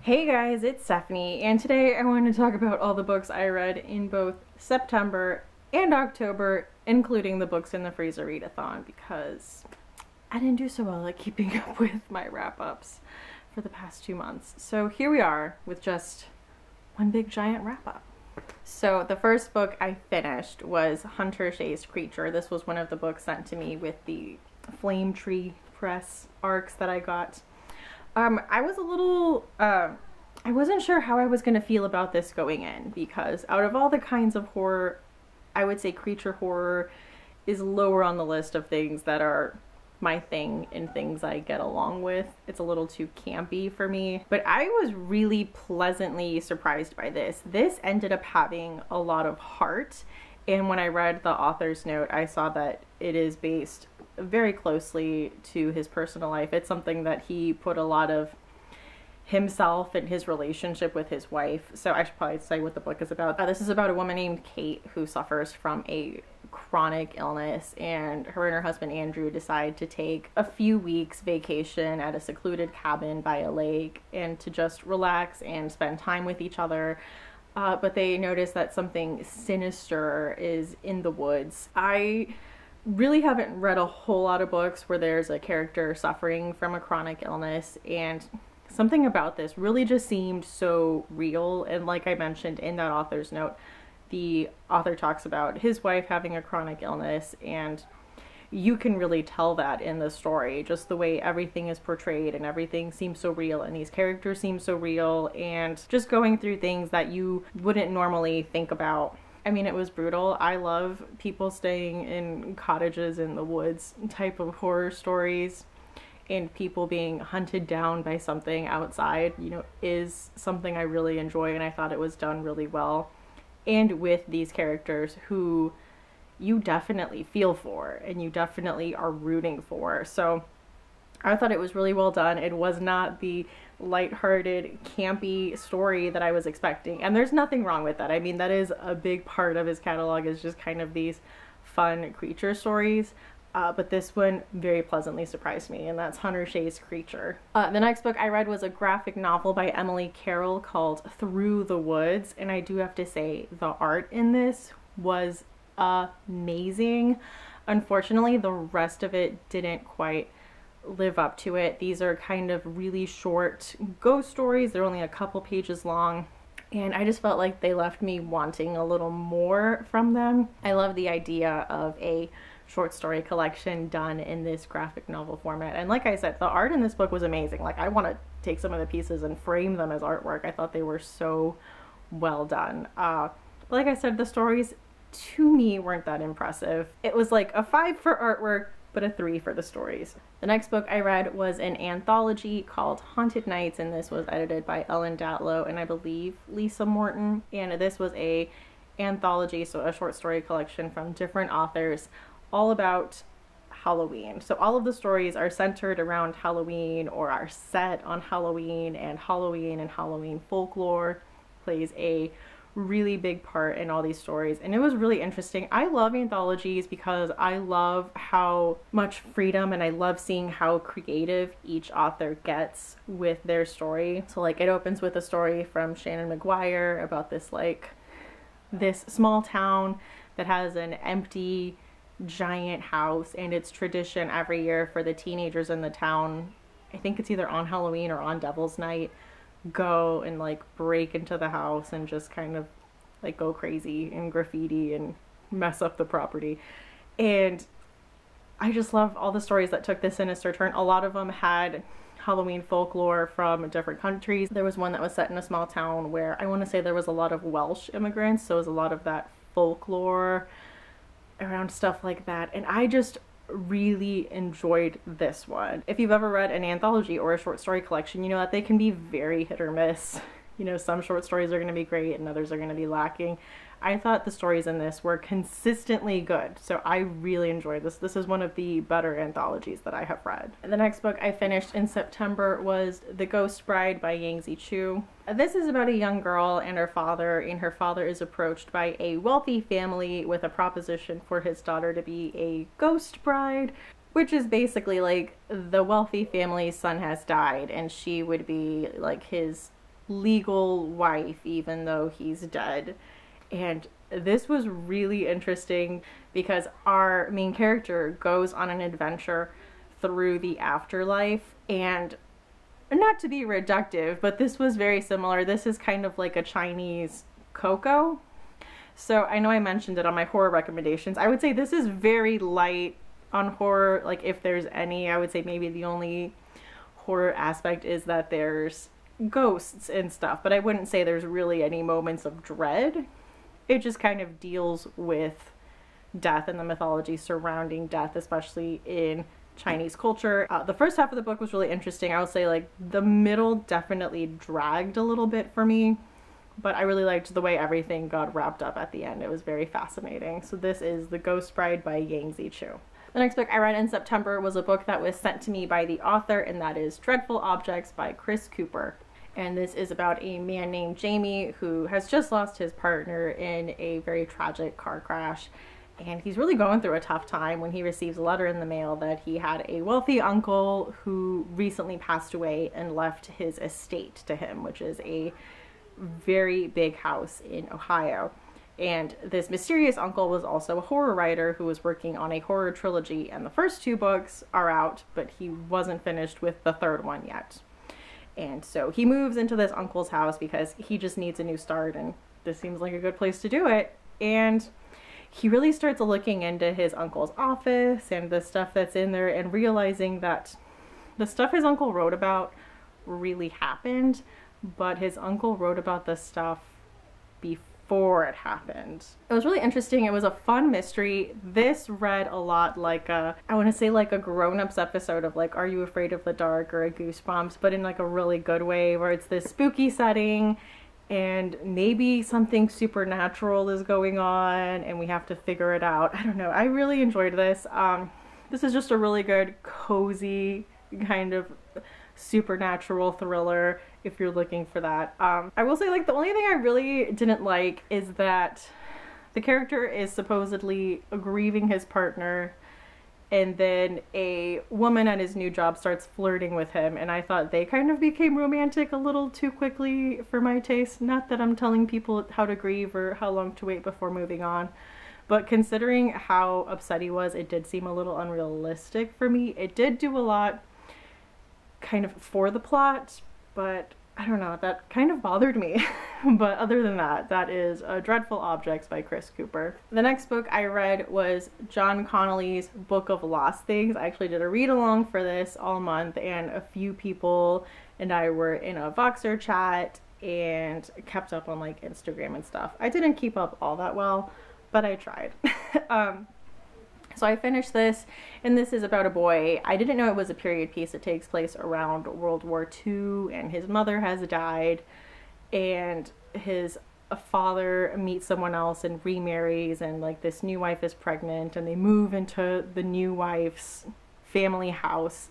Hey guys, it's Stephanie, and today I want to talk about all the books I read in both September and October, including the books in the freezer readathon, because I didn't do so well at keeping up with my wrap-ups for the past 2 months. So here we are with just one big giant wrap-up. So the first book I finished was Hunter Shea's Creature. This was one of the books sent to me with the Flame Tree Press arcs that I got. I was a little, I wasn't sure how I was going to feel about this going in, because out of all the kinds of horror, I would say creature horror is lower on the list of things that are my thing and things I get along with. It's a little too campy for me, but I was really pleasantly surprised by this. This ended up having a lot of heart, and when I read the author's note, I saw that it is based very closely to his personal life. It's something that he put a lot of himself and his relationship with his wife. So I should probably say what the book is about. This is about a woman named Kate who suffers from a chronic illness, and her and her husband Andrew decide to take a few weeks vacation at a secluded cabin by a lake and to just relax and spend time with each other. But they notice that something sinister is in the woods. I really haven't read a whole lot of books where there's a character suffering from a chronic illness, and something about this really just seemed so real. And like I mentioned in that author's note, the author talks about his wife having a chronic illness, and you can really tell that in the story, just the way everything is portrayed, and everything seems so real, and these characters seem so real, and just going through things that you wouldn't normally think about. I mean, it was brutal. I love people staying in cottages in the woods type of horror stories, and people being hunted down by something outside, you know, is something I really enjoy, and I thought it was done really well. And with these characters who you definitely feel for and you definitely are rooting for. So I thought it was really well done. It was not the lighthearted, campy story that I was expecting. And there's nothing wrong with that. I mean, that is a big part of his catalog, is just kind of these fun creature stories. But this one very pleasantly surprised me, and that's Hunter Shea's Creature. The next book I read was a graphic novel by Emily Carroll called Through the Woods. And I do have to say, the art in this was amazing. Unfortunately, the rest of it didn't quite live up to it. These are kind of really short ghost stories. They're only a couple pages long, and I just felt like they left me wanting a little more from them. I love the idea of a short story collection done in this graphic novel format, and like I said, the art in this book was amazing. Like, I want to take some of the pieces and frame them as artwork. I thought they were so well done. But like I said, the stories to me weren't that impressive. It was like a 5 for artwork, but a 3 for the stories. The next book I read was an anthology called Haunted Nights, and this was edited by Ellen Datlow and I believe Lisa Morton. And this was a anthology, so a short story collection from different authors, all about Halloween. So all of the stories are centered around Halloween, or are set on Halloween, and Halloween folklore plays a really big part in all these stories, and it was really interesting. I love anthologies because I love how much freedom, and I love seeing how creative each author gets with their story. So like, it opens with a story from Shannon McGuire about this small town that has an empty giant house, and it's tradition every year for the teenagers in the town, I think it's either on Halloween or on Devil's Night, go and like break into the house and just kind of like go crazy and graffiti and mess up the property. And I just love all the stories that took this sinister turn. A lot of them had Halloween folklore from different countries. There was one that was set in a small town where I want to say there was a lot of Welsh immigrants, so it was a lot of that folklore around stuff like that, and I just really enjoyed this one. If you've ever read an anthology or a short story collection, you know that they can be very hit or miss. You know, some short stories are going to be great and others are going to be lacking. I thought the stories in this were consistently good, so I really enjoyed this. This is one of the better anthologies that I have read. The next book I finished in September was The Ghost Bride by Yangsze Choo. This is about a young girl and her father, and her father is approached by a wealthy family with a proposition for his daughter to be a ghost bride, which is basically like the wealthy family's son has died and she would be like his legal wife even though he's dead. And this was really interesting because our main character goes on an adventure through the afterlife, and not to be reductive, but this was very similar. This is kind of like a Chinese Coco. So I know I mentioned it on my horror recommendations. I would say this is very light on horror. Like, if there's any, I would say maybe the only horror aspect is that there's ghosts and stuff, but I wouldn't say there's really any moments of dread. It just kind of deals with death and the mythology surrounding death, especially in Chinese culture. The first half of the book was really interesting. I would say like the middle definitely dragged a little bit for me, but I really liked the way everything got wrapped up at the end. It was very fascinating. So this is The Ghost Bride by Yangsze Choo. The next book I read in September was a book that was sent to me by the author, and that is Dreadful Objects by Chris Cooper. And this is about a man named Jamie who has just lost his partner in a very tragic car crash. And he's really going through a tough time when he receives a letter in the mail that he had a wealthy uncle who recently passed away and left his estate to him, which is a very big house in Ohio. And this mysterious uncle was also a horror writer who was working on a horror trilogy, and the first 2 books are out, but he wasn't finished with the 3rd one yet. And so he moves into this uncle's house because he just needs a new start, and this seems like a good place to do it. And he really starts looking into his uncle's office and the stuff that's in there, and realizing that the stuff his uncle wrote about really happened, but his uncle wrote about the stuff before it happened. It was really interesting. It was a fun mystery. This read a lot like I want to say like a Grown-Ups episode of like Are You Afraid of the Dark or a Goosebumps, but in like a really good way, where it's this spooky setting and maybe something supernatural is going on and we have to figure it out. I don't know. I really enjoyed this. This is just a really good, cozy kind of supernatural thriller if you're looking for that. I will say, like, the only thing I really didn't like is that the character is supposedly grieving his partner, and then a woman at his new job starts flirting with him, and I thought they kind of became romantic a little too quickly for my taste. Not that I'm telling people how to grieve or how long to wait before moving on, but considering how upset he was, it did seem a little unrealistic for me. It did do a lot kind of for the plot, but I don't know, that kind of bothered me. But other than that, that is Dreadful Objects by Chris Cooper. The next book I read was John Connolly's Book of Lost Things. I actually did a read along for this all month, and a few people and I were in a Voxer chat and kept up on like Instagram and stuff. I didn't keep up all that well, but I tried. So I finished this, and this is about a boy. I didn't know it was a period piece. It takes place around World War II, and his mother has died, and his father meets someone else and remarries, and like this new wife is pregnant, and they move into the new wife's family house.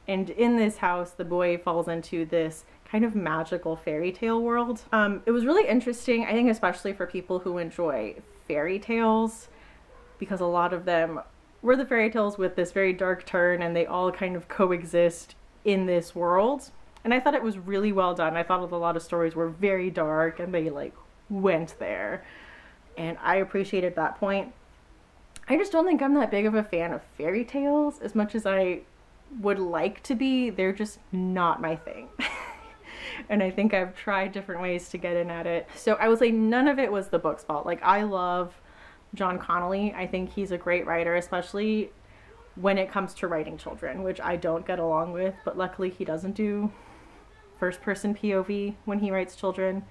And in this house, the boy falls into this kind of magical fairy tale world. It was really interesting, I think, especially for people who enjoy fairy tales, because a lot of them were the fairy tales with this very dark turn, and they all kind of coexist in this world. And I thought it was really well done. I thought a lot of stories were very dark, and they like went there, and I appreciated that point. I just don't think I'm that big of a fan of fairy tales as much as I would like to be. They're just not my thing. And I think I've tried different ways to get in at it. So I would say none of it was the book's fault. Like, I love John Connolly. I think he's a great writer, especially when it comes to writing children, which I don't get along with, but luckily he doesn't do first person POV when he writes children.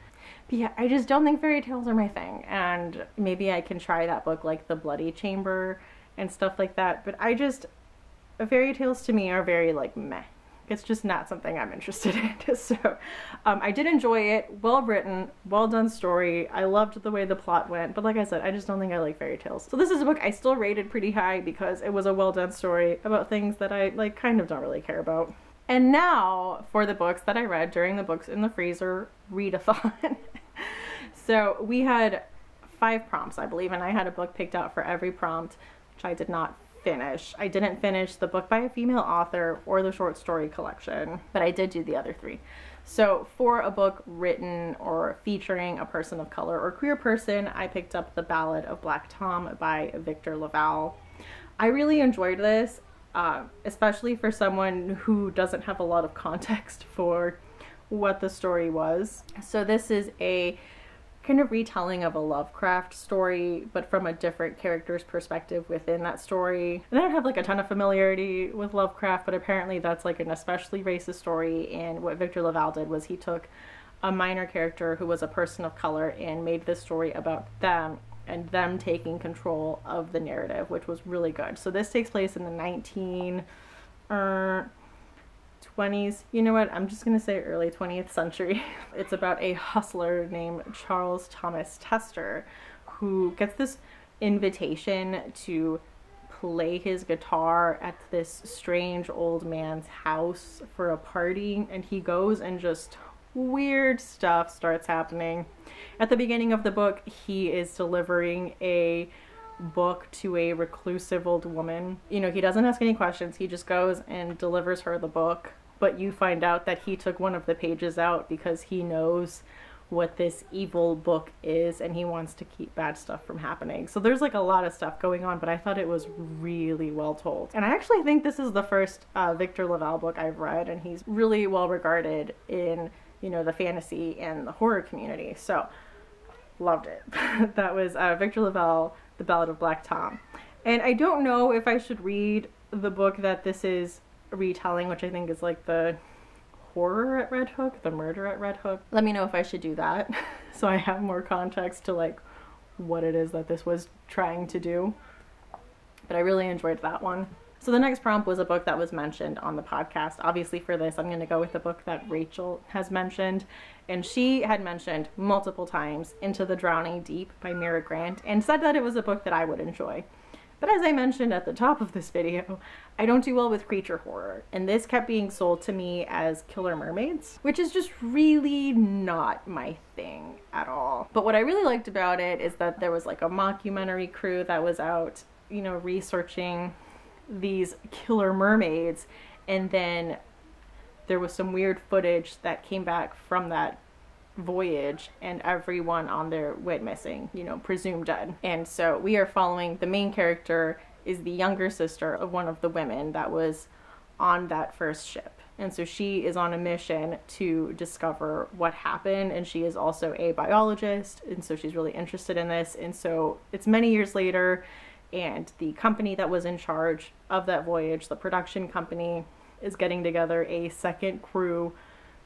But yeah, I just don't think fairy tales are my thing, and maybe I can try that book like The Bloody Chamber and stuff like that, but fairy tales to me are very like meh. It's just not something I'm interested in. So I did enjoy it. Well written, well done story. I loved the way the plot went, but like I said, I just don't think I like fairy tales. So this is a book I still rated pretty high because it was a well done story about things that I like kind of don't really care about. And now for the books that I read during the Books in the Freezer Readathon. So we had 5 prompts, I believe, and I had a book picked out for every prompt, which I did not finish. I didn't finish the book by a female author or the short story collection, but I did do the other 3. So for a book written or featuring a person of color or queer person, I picked up The Ballad of Black Tom by Victor LaValle. I really enjoyed this, especially for someone who doesn't have a lot of context for what the story was. So this is a kind of retelling of a Lovecraft story, but from a different character's perspective within that story. And I don't have like a ton of familiarity with Lovecraft, but apparently that's like an especially racist story, and what Victor LaValle did was he took a minor character who was a person of color and made this story about them and them taking control of the narrative, which was really good. So this takes place in the 1920s. You know what? I'm just going to say early 20th century. It's about a hustler named Charles Thomas Tester who gets this invitation to play his guitar at this strange old man's house for a party, and he goes and just weird stuff starts happening. At the beginning of the book, he is delivering a book to a reclusive old woman. You know, he doesn't ask any questions. He just goes and delivers her the book. But you find out that he took one of the pages out because he knows what this evil book is and he wants to keep bad stuff from happening. So there's like a lot of stuff going on, but I thought it was really well told. And I actually think this is the first Victor LaValle book I've read, and he's really well regarded in, you know, the fantasy and the horror community. So loved it. That was Victor LaValle, The Ballad of Black Tom. And I don't know if I should read the book that this is retelling, which I think is like the horror at Red Hook, the murder at Red Hook. Let me know if I should do that so I have more context to like what it is that this was trying to do. But I really enjoyed that one. So the next prompt was a book that was mentioned on the podcast. Obviously for this, I'm going to go with the book that Rachel has mentioned. And she had mentioned multiple times Into the Drowning Deep by Mira and said that it was a book that I would enjoy. But as I mentioned at the top of this video, I don't do well with creature horror. And this kept being sold to me as killer mermaids, which is just really not my thing at all. But what I really liked about it is that there was like a mockumentary crew that was out, you know, researching these killer mermaids, and then there was some weird footage that came back from that voyage, and everyone on there went missing, you know, presumed dead. And so we are following the main character is the younger sister of one of the women that was on that first ship, and so she is on a mission to discover what happened, and she is also a biologist, and so she's really interested in this. And so it's many years later, and the company that was in charge of that voyage, the production company, is getting together a second crew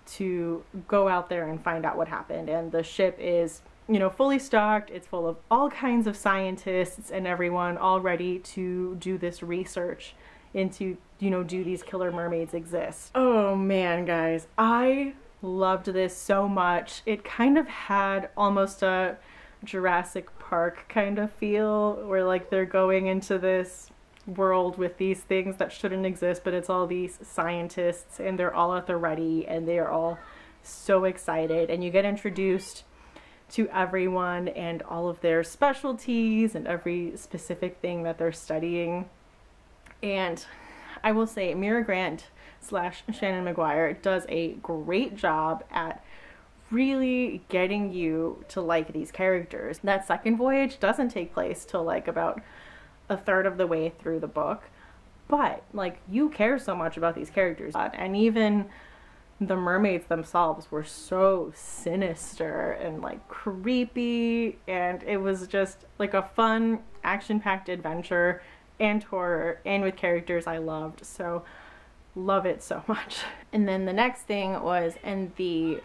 to go out there and find out what happened. And the ship is, you know, fully stocked. It's full of all kinds of scientists and everyone all ready to do this research into, you know, do these killer mermaids exist? Oh man, guys, I loved this so much. It kind of had almost a Jurassic Park kind of feel, where like they're going into this world with these things that shouldn't exist, but it's all these scientists and they're all at the ready and they are all so excited, and you get introduced to everyone and all of their specialties and every specific thing that they're studying. And I will say Mira Grant / Shannon McGuire does a great job at really getting you to like these characters. That second voyage doesn't take place till like about a third of the way through the book, but like you care so much about these characters, and even the mermaids themselves were so sinister and like creepy, and it was just like a fun action-packed adventure and horror, and with characters I loved. So love it so much. And then the next thing was, and the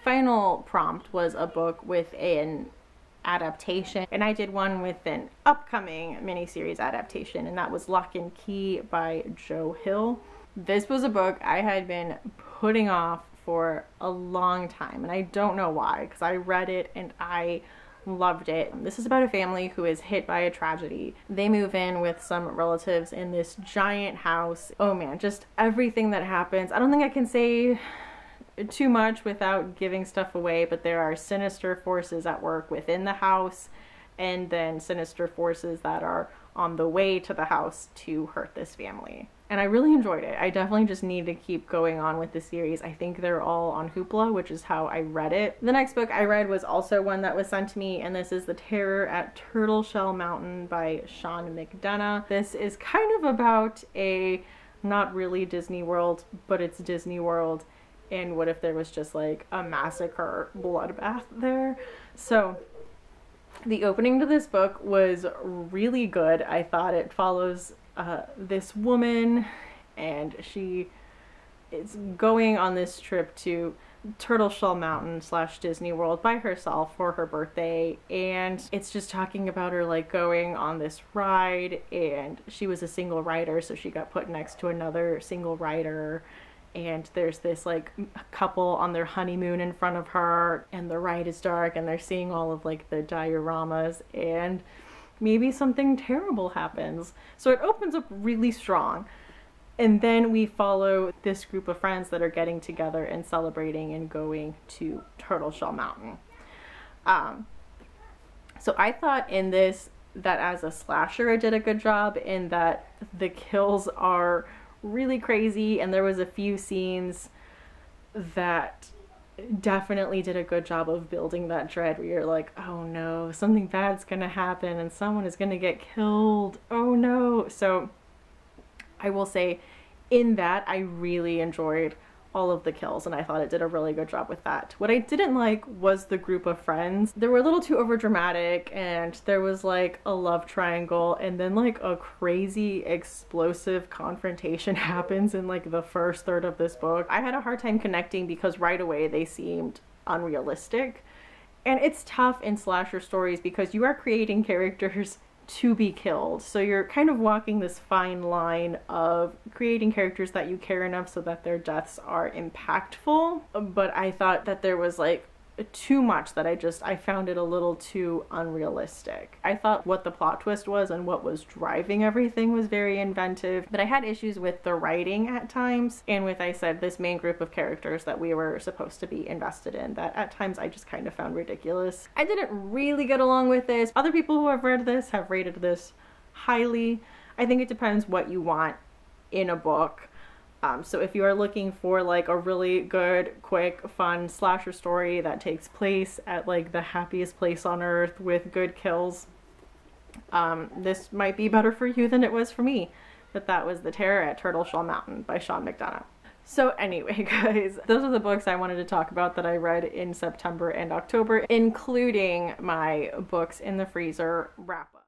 final prompt was a book with an adaptation, and I did one with an upcoming miniseries adaptation, and that was Lock and Key by Joe Hill. This was a book I had been putting off for a long time, and I don't know why, because I read it and I loved it. This is about a family who is hit by a tragedy. They move in with some relatives in this giant house. Oh man, just everything that happens. I don't think I can say too much without giving stuff away, but there are sinister forces at work within the house, and then sinister forces that are on the way to the house to hurt this family. And I really enjoyed it. I definitely just need to keep going on with the series. I think they're all on Hoopla, which is how I read it. The next book I read was also one that was sent to me, and this is The Terror at Turtleshell Mountain by Sean McDonough. This is kind of about a, not really Disney World, but it's Disney World. And what if there was just like a massacre bloodbath there? So the opening to this book was really good. I thought it follows this woman, and she is going on this trip to Turtleshell Mountain / Disney World by herself for her birthday, and it's just talking about her like going on this ride, and she was a single rider, so she got put next to another single rider, and there's this like couple on their honeymoon in front of her, and the ride is dark, and they're seeing all of like the dioramas, and maybe something terrible happens. So it opens up really strong. And then we follow this group of friends that are getting together and celebrating and going to Turtleshell Mountain. So I thought in this that as a slasher it did a good job in that the kills are really crazy, and there was a few scenes that definitely did a good job of building that dread where you're like, oh no, something bad's gonna happen and someone is gonna get killed, oh no. So I will say in that I really enjoyed all of the kills, and I thought it did a really good job with that. What I didn't like was the group of friends. They were a little too overdramatic, and there was like a love triangle, and then like a crazy explosive confrontation happens in like the first third of this book. I had a hard time connecting because right away they seemed unrealistic. And it's tough in slasher stories because you are creating characters to be killed. So you're kind of walking this fine line of creating characters that you care enough so that their deaths are impactful. But I thought that there was like too much that I found it a little too unrealistic. I thought what the plot twist was and what was driving everything was very inventive, but I had issues with the writing at times, and with, I said, this main group of characters that we were supposed to be invested in that at times I just kind of found ridiculous. I didn't really get along with this. Other people who have read this have rated this highly. I think it depends what you want in a book. So if you are looking for like a really good, quick, fun slasher story that takes place at like the happiest place on earth with good kills, this might be better for you than it was for me. But that was The Terror at Turtleshell Mountain by Sean McDonough. So anyway, guys, those are the books I wanted to talk about that I read in September and October, including my books in the freezer wrap up.